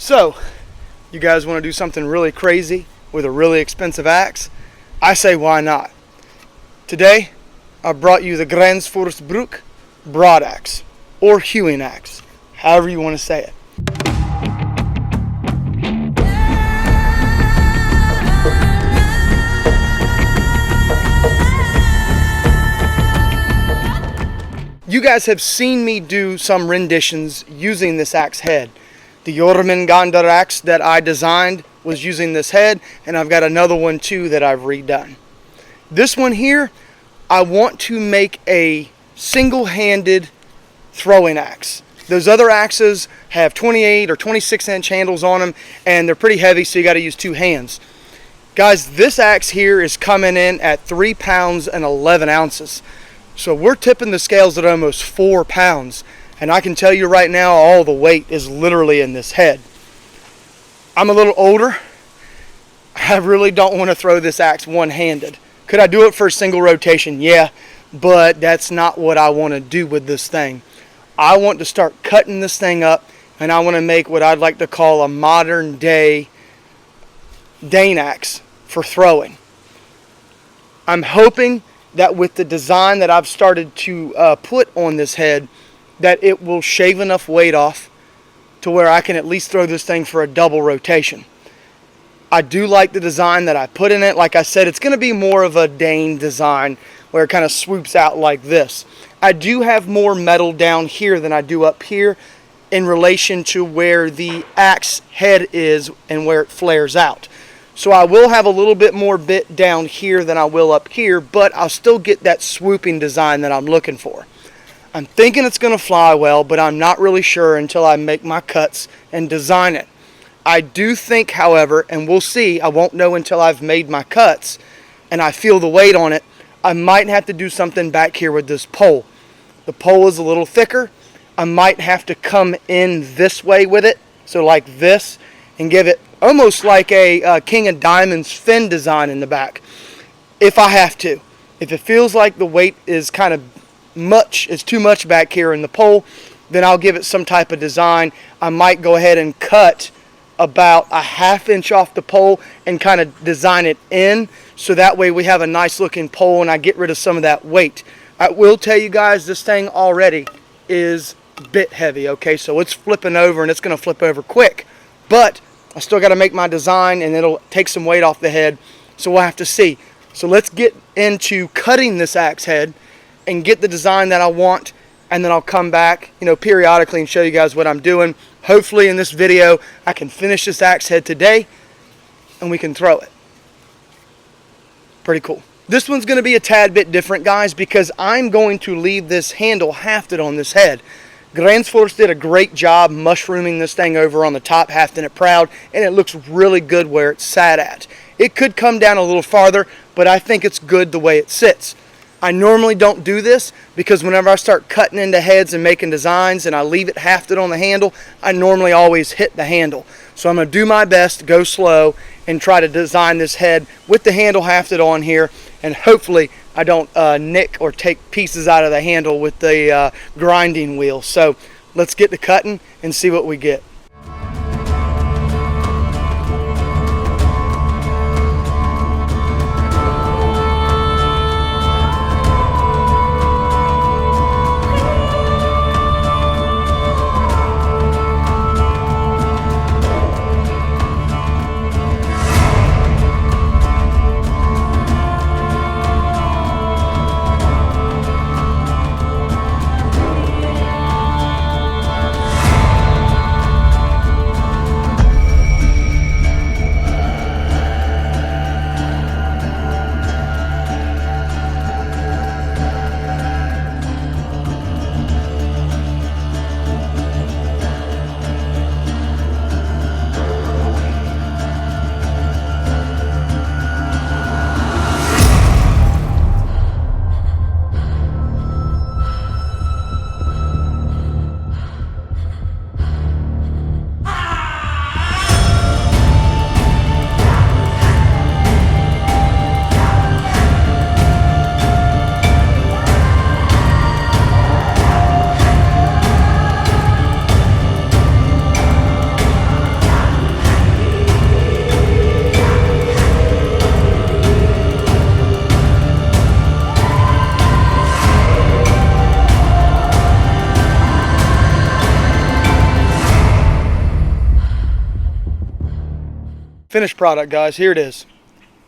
So, you guys want to do something really crazy with a really expensive axe? I say why not? Today, I brought you the Gränsfors Bruk broad axe, or hewing axe, however you want to say it. You guys have seen me do some renditions using this axe head. The Jormungandr axe that I designed was using this head, and I've got another one too that I've redone. This one here, I want to make a single-handed throwing axe. Those other axes have 28 or 26-inch handles on them, and they're pretty heavy, so you got to use two hands. Guys, this axe here is coming in at 3 pounds and 11 ounces. So we're tipping the scales at almost 4 pounds. And I can tell you right now, all the weight is literally in this head. I'm a little older. I really don't want to throw this axe one-handed. Could I do it for a single rotation? Yeah, but that's not what I want to do with this thing. I want to start cutting this thing up, and I want to make what I'd like to call a modern-day Dane axe for throwing. I'm hoping that with the design that I've started to put on this head, that it will shave enough weight off to where I can at least throw this thing for a double rotation. I do like the design that I put in it. Like I said, it's going to be more of a Dane design where it kind of swoops out like this. I do have more metal down here than I do up here in relation to where the axe head is and where it flares out. So I will have a little bit more bit down here than I will up here, but I'll still get that swooping design that I'm looking for. I'm thinking it's going to fly well, but I'm not really sure until I make my cuts and design it. I do think, however, and we'll see, I won't know until I've made my cuts and I feel the weight on it, I might have to do something back here with this pole. The pole is a little thicker. I might have to come in this way with it, so like this, and give it almost like a King of Diamonds fin design in the back, if I have to. If it feels like the weight is kind of it's too much back here in the pole, then I'll give it some type of design. I might go ahead and cut about a ½ inch off the pole and kind of design it in, so that way we have a nice looking pole and I get rid of some of that weight. I will tell you guys, this thing already is a bit heavy, okay? So it's flipping over, and it's going to flip over quick, but I still got to make my design, and it'll take some weight off the head, so we'll have to see. So let's get into cutting this axe head and get the design that I want, and then I'll come back, periodically and show you guys what I'm doing. Hopefully in this video I can finish this axe head today and we can throw it. Pretty cool. This one's going to be a tad bit different, guys, because I'm going to leave this handle hafted on this head. Gränsfors did a great job mushrooming this thing over on the top, hafting it proud, and it looks really good where it's sat at. It could come down a little farther, but I think it's good the way it sits. I normally don't do this because whenever I start cutting into heads and making designs and I leave it hafted on the handle, I normally always hit the handle. So I'm going to do my best to go slow and try to design this head with the handle hafted on here, and hopefully I don't nick or take pieces out of the handle with the grinding wheel. So let's get to cutting and see what we get. Finished product, guys. Here it is.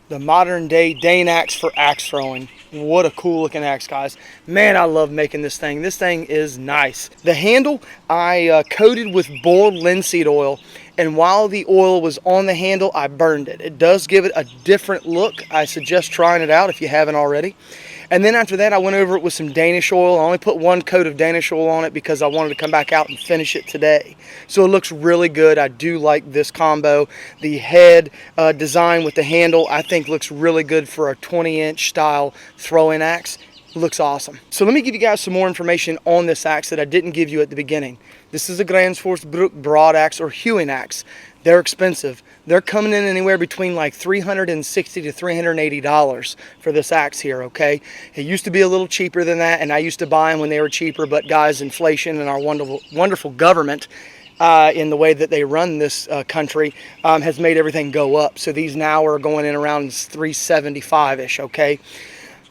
The modern day Dane axe for axe throwing. What a cool looking axe, guys. Man, I love making this thing. This thing is nice. The handle I coated with boiled linseed oil, and while the oil was on the handle, I burned it. It does give it a different look. I suggest trying it out if you haven't already. And then after that, I went over it with some Danish oil. I only put one coat of Danish oil on it because I wanted to come back out and finish it today. So it looks really good. I do like this combo. The head design with the handle, I think looks really good for a 20-inch style throwing axe. Looks awesome. So let me give you guys some more information on this axe that I didn't give you at the beginning. This is a Gränsfors Bruk broad axe or hewing axe. They're expensive. They're coming in anywhere between like $360 to $380 for this axe here, okay? It used to be a little cheaper than that, and I used to buy them when they were cheaper, but guys, inflation and our wonderful government in the way that they run this country has made everything go up. So these now are going in around $375-ish, okay?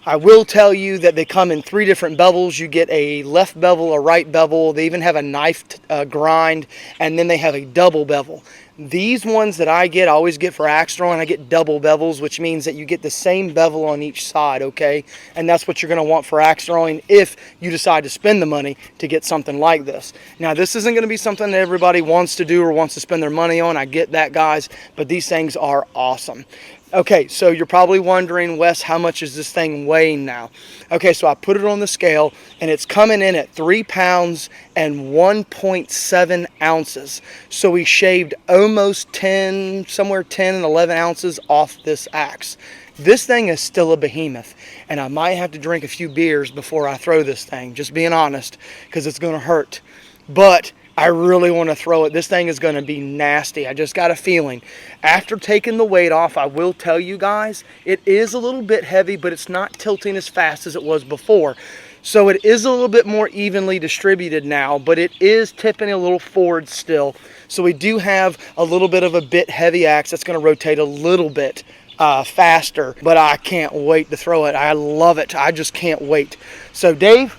I will tell you that they come in 3 different bevels. You get a left bevel, a right bevel. They even have a knife grind, and then they have a double bevel. These ones that I always get for axe throwing, I get double bevels, which means that you get the same bevel on each side, okay? And that's what you're going to want for axe throwing if you decide to spend the money to get something like this. Now, this isn't going to be something that everybody wants to do or wants to spend their money on. I get that, guys, but these things are awesome. Okay, so you're probably wondering, Wes, how much is this thing weighing now? Okay, so I put it on the scale, and it's coming in at 3 pounds and 1.7 ounces. So we shaved almost 10, somewhere 10 and 11 ounces off this axe. This thing is still a behemoth, and I might have to drink a few beers before I throw this thing, just being honest, because it's going to hurt. But I really want to throw it. This thing is going to be nasty. I just got a feeling. After taking the weight off, I will tell you guys, it is a little bit heavy, but it's not tilting as fast as it was before. So it is a little bit more evenly distributed now, but it is tipping a little forward still. So we do have a little bit of a bit heavy axe that's going to rotate a little bit faster, but I can't wait to throw it. I love it. I just can't wait. So Dave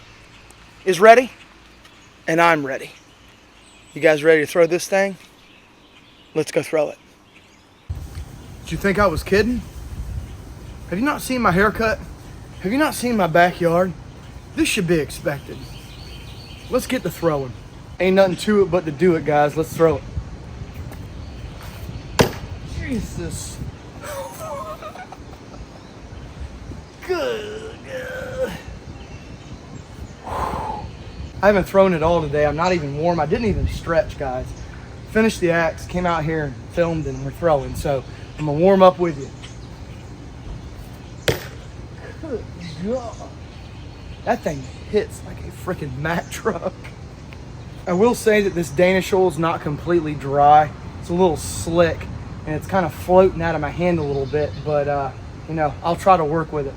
is ready, and I'm ready. You guys ready to throw this thing? Let's go throw it. Did you think I was kidding? Have you not seen my haircut? Have you not seen my backyard? This should be expected. Let's get to throwing. Ain't nothing to it but to do it, guys. Let's throw it. Jesus. Good. I haven't thrown it all today. I'm not even warm. I didn't even stretch, guys. Finished the axe, came out here and filmed, and we're throwing. So I'm gonna warm up with you. Good God. That thing hits like a freaking Mack truck. I will say that this Danish oil is not completely dry. It's a little slick, and it's kind of floating out of my hand a little bit, but you know, I'll try to work with it.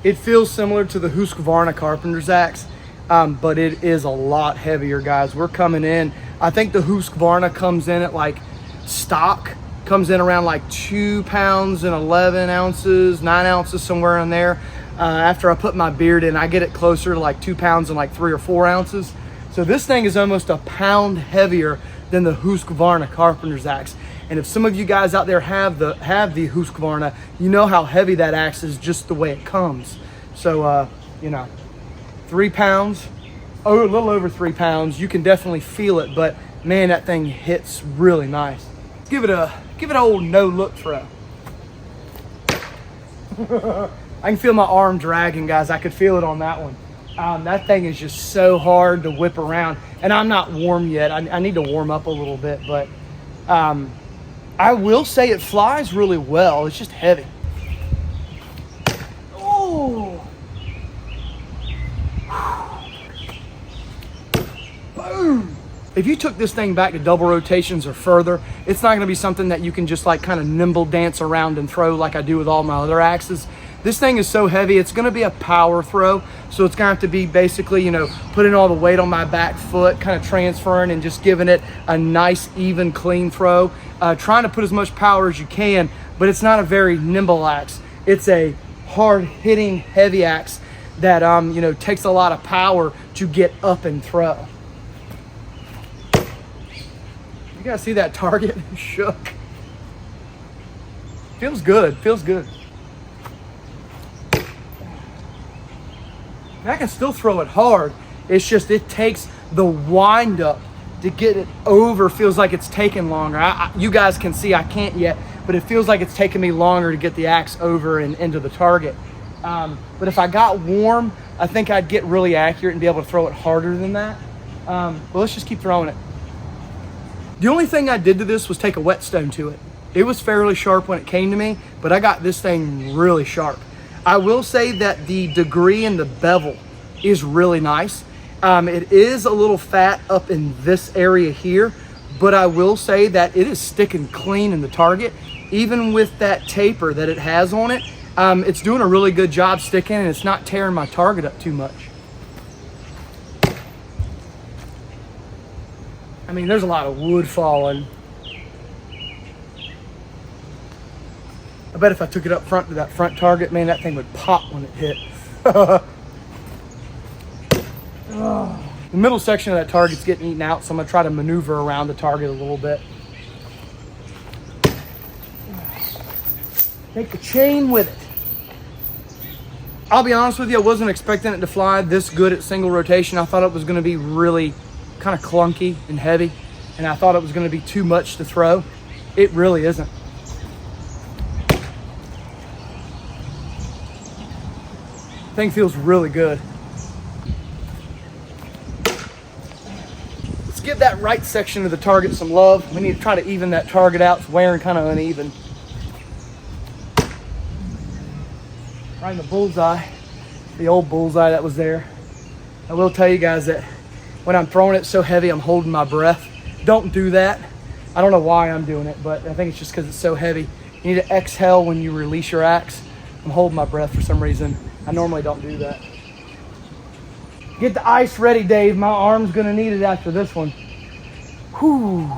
It feels similar to the Husqvarna carpenter's axe, but it is a lot heavier, guys. We're coming in, I think the Husqvarna comes in at like stock, comes in around like 2 pounds and 11 ounces, 9 ounces, somewhere in there. After I put my beard in, I get it closer to like 2 pounds and like 3 or 4 ounces. So this thing is almost a pound heavier than the Husqvarna carpenter's axe. And if some of you guys out there have the Husqvarna, you know how heavy that axe is just the way it comes. So, you know, 3 pounds, a little over 3 pounds, you can definitely feel it, but man, that thing hits really nice. Give it an old no-look throw. I can feel my arm dragging, guys. I could feel it on that one. That thing is just so hard to whip around, and I'm not warm yet. I need to warm up a little bit, but I will say it flies really well. It's just heavy. Oh! Boom! If you took this thing back to double rotations or further, it's not going to be something that you can just like kind of nimble dance around and throw like I do with all my other axes. This thing is so heavy, it's going to be a power throw. So it's going to have to be basically, you know, putting all the weight on my back foot, kind of transferring and just giving it a nice, even, clean throw. Trying to put as much power as you can, but it's not a very nimble axe. It's a hard-hitting, heavy axe that, you know, takes a lot of power to get up and throw. guys see that target? Shook. Feels good, feels good. And I can still throw it hard. It's just, it takes the wind up to get it over. Feels like it's taking longer. You guys can see I can't yet, but it feels like it's taking me longer to get the axe over and into the target. But if I got warm, I think I'd get really accurate and be able to throw it harder than that. But let's just keep throwing it. The only thing I did to this was take a whetstone to it. It was fairly sharp when it came to me, but I got this thing really sharp. I will say that the degree in the bevel is really nice. It is a little fat up in this area here, but I will say that it is sticking clean in the target. Even with that taper that it has on it, it's doing a really good job sticking, and it's not tearing my target up too much. I mean, there's a lot of wood falling. I bet if I took it up front to that front target, man, that thing would pop when it hit. The middle section of that target's getting eaten out, so I'm gonna try to maneuver around the target a little bit. Take the chain with it. I'll be honest with you, I wasn't expecting it to fly this good at single rotation. I thought it was gonna be really kind of clunky and heavy, and I thought it was gonna be too much to throw. It really isn't. Thing feels really good. Let's give that right section of the target some love. We need to try to even that target out. It's wearing kind of uneven. Right in the bullseye, the old bullseye that was there. I will tell you guys that when I'm throwing it so heavy, I'm holding my breath. Don't do that. I don't know why I'm doing it, but I think it's just because it's so heavy. You need to exhale when you release your axe. I'm holding my breath for some reason. I normally don't do that. Get the ice ready, Dave. My arm's gonna need it after this one. Whew.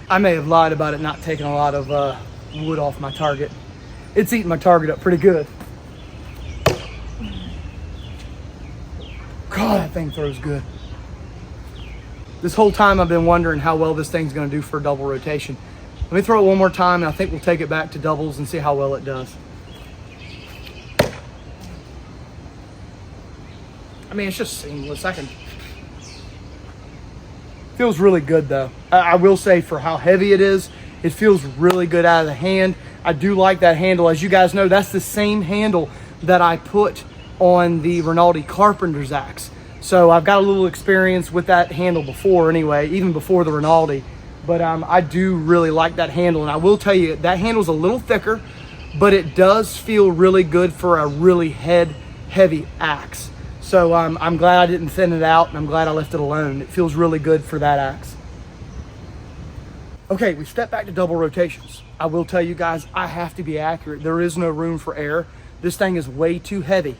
I may have lied about it not taking a lot of wood off my target. It's eating my target up pretty good. God, that thing throws good. This whole time I've been wondering how well this thing's gonna do for double rotation. Let me throw it one more time, and I think we'll take it back to doubles and see how well it does. I mean, it's just seamless. Feels really good though. I will say for how heavy it is, it feels really good out of the hand. I do like that handle. As you guys know, that's the same handle that I put on the Rinaldi Carpenter's axe. So I've got a little experience with that handle before anyway, even before the Rinaldi. But I do really like that handle. And I will tell you, that handle's a little thicker, but it does feel really good for a really heavy axe. So I'm glad I didn't thin it out, and I'm glad I left it alone. It feels really good for that axe. Okay, we step back to double rotations. I will tell you guys, I have to be accurate. There is no room for error. This thing is way too heavy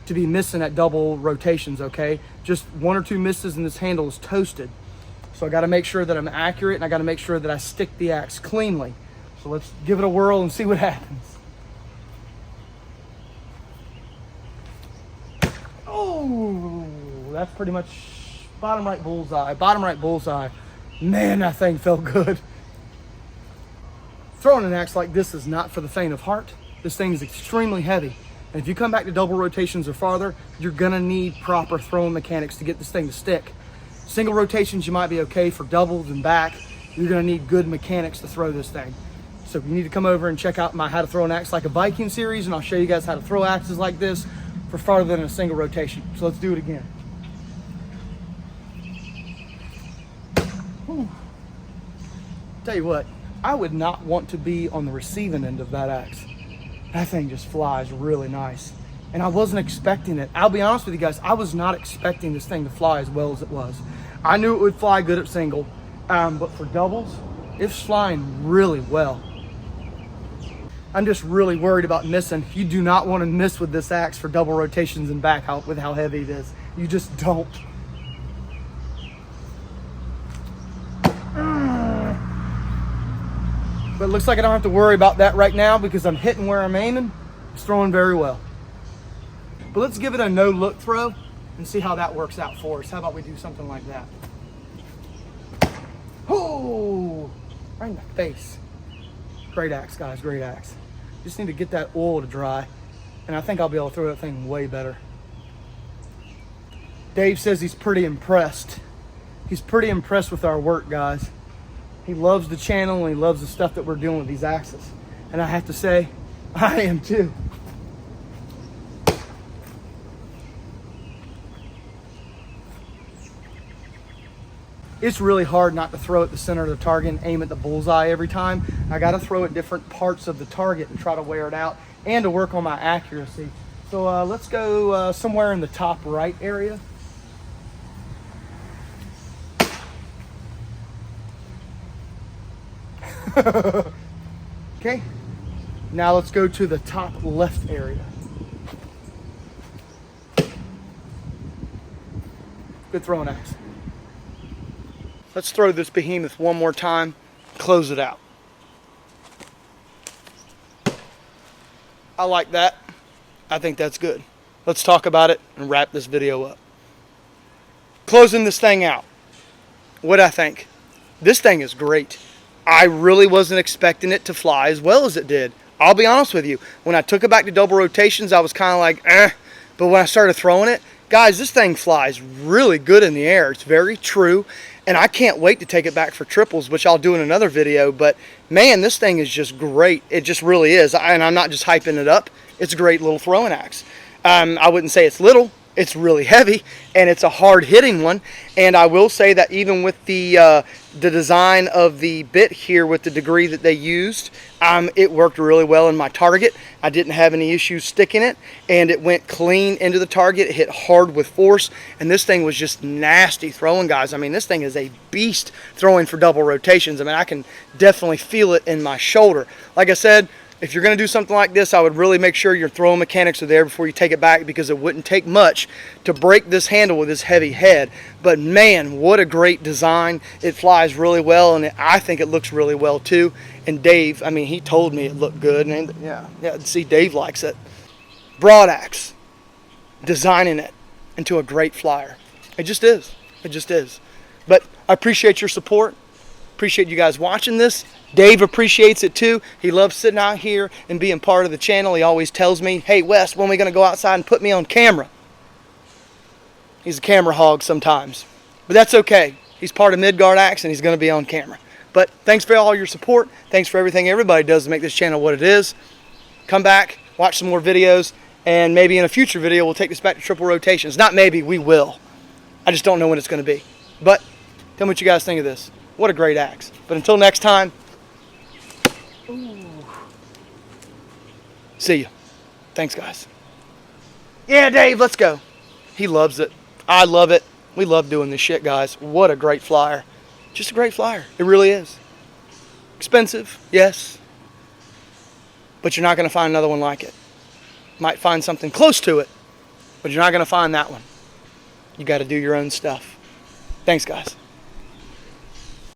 to be missing at double rotations, okay? Just one or two misses and this handle is toasted. So I gotta make sure that I'm accurate, and I gotta make sure that I stick the axe cleanly. So let's give it a whirl and see what happens. Oh, that's pretty much bottom right bullseye. Bottom right bullseye. Man, that thing felt good. Throwing an axe like this is not for the faint of heart. This thing is extremely heavy. And if you come back to double rotations or farther, you're gonna need proper throwing mechanics to get this thing to stick. Single rotations, you might be okay. For doubles and back, you're gonna need good mechanics to throw this thing. So you need to come over and check out my How to Throw an Axe Like a Viking series, and I'll show you guys how to throw axes like this for farther than a single rotation. So let's do it again. Whew. Tell you what, I would not want to be on the receiving end of that axe. That thing just flies really nice. And I wasn't expecting it. I'll be honest with you guys, I was not expecting this thing to fly as well as it was. I knew it would fly good at single, but for doubles, it's flying really well. I'm just really worried about missing. You do not want to miss with this axe for double rotations and back out with how heavy it is. You just don't. But it looks like I don't have to worry about that right now because I'm hitting where I'm aiming. It's throwing very well. But let's give it a no-look throw and see how that works out for us. How about we do something like that? Oh, right in the face. Great axe, guys, great axe. Just need to get that oil to dry, and I think I'll be able to throw that thing way better. Dave says he's pretty impressed. He's pretty impressed with our work, guys. He loves the channel and he loves the stuff that we're doing with these axes. And I have to say, I am too. It's really hard not to throw at the center of the target and aim at the bullseye every time. I got to throw at different parts of the target and try to wear it out and to work on my accuracy. So let's go somewhere in the top right area. Okay, now let's go to the top left area. Good throwing axe. Let's throw this behemoth one more time, close it out. I like that. I think that's good. Let's talk about it and wrap this video up. Closing this thing out. What'd I think? This thing is great. I really wasn't expecting it to fly as well as it did. I'll be honest with you. When I took it back to double rotations, I was kind of like, eh. But when I started throwing it, guys, this thing flies really good in the air. It's very true. And I can't wait to take it back for triples, which I'll do in another video. But man, this thing is just great. It just really is. And I'm not just hyping it up. It's a great little throwing axe. I wouldn't say it's little. It's really heavy, and it's a hard-hitting one. And I will say that even with the design of the bit here with the degree that they used, it worked really well in my target. I didn't have any issues sticking it, and it went clean into the target. It hit hard with force, and this thing was just nasty throwing, guys. I mean, this thing is a beast throwing for double rotations. I mean, I can definitely feel it in my shoulder. Like I said, if you're going to do something like this, I would really make sure your throwing mechanics are there before you take it back, because it wouldn't take much to break this handle with this heavy head. But man, what a great design. It flies really well, and I think it looks really well too. And Dave, I mean, he told me it looked good, and yeah, see, Dave likes it. Broad axe, designing it into a great flyer. It just is. It just is. But I appreciate your support. Appreciate you guys watching this. Dave appreciates it too. He loves sitting out here and being part of the channel. He always tells me, hey Wes, when are we going to go outside and put me on camera? He's a camera hog sometimes. But that's okay. He's part of Midgard Axe and he's going to be on camera. But thanks for all your support. Thanks for everything everybody does to make this channel what it is. Come back, watch some more videos, and maybe in a future video we'll take this back to triple rotations. Not maybe, we will. I just don't know when it's going to be. But tell me what you guys think of this. What a great axe. But until next time, ooh. See you. Thanks, guys. Yeah, Dave, let's go. He loves it. I love it. We love doing this shit, guys. What a great flyer. Just a great flyer. It really is. Expensive, yes. But you're not going to find another one like it. Might find something close to it, but you're not going to find that one. You got to do your own stuff. Thanks, guys.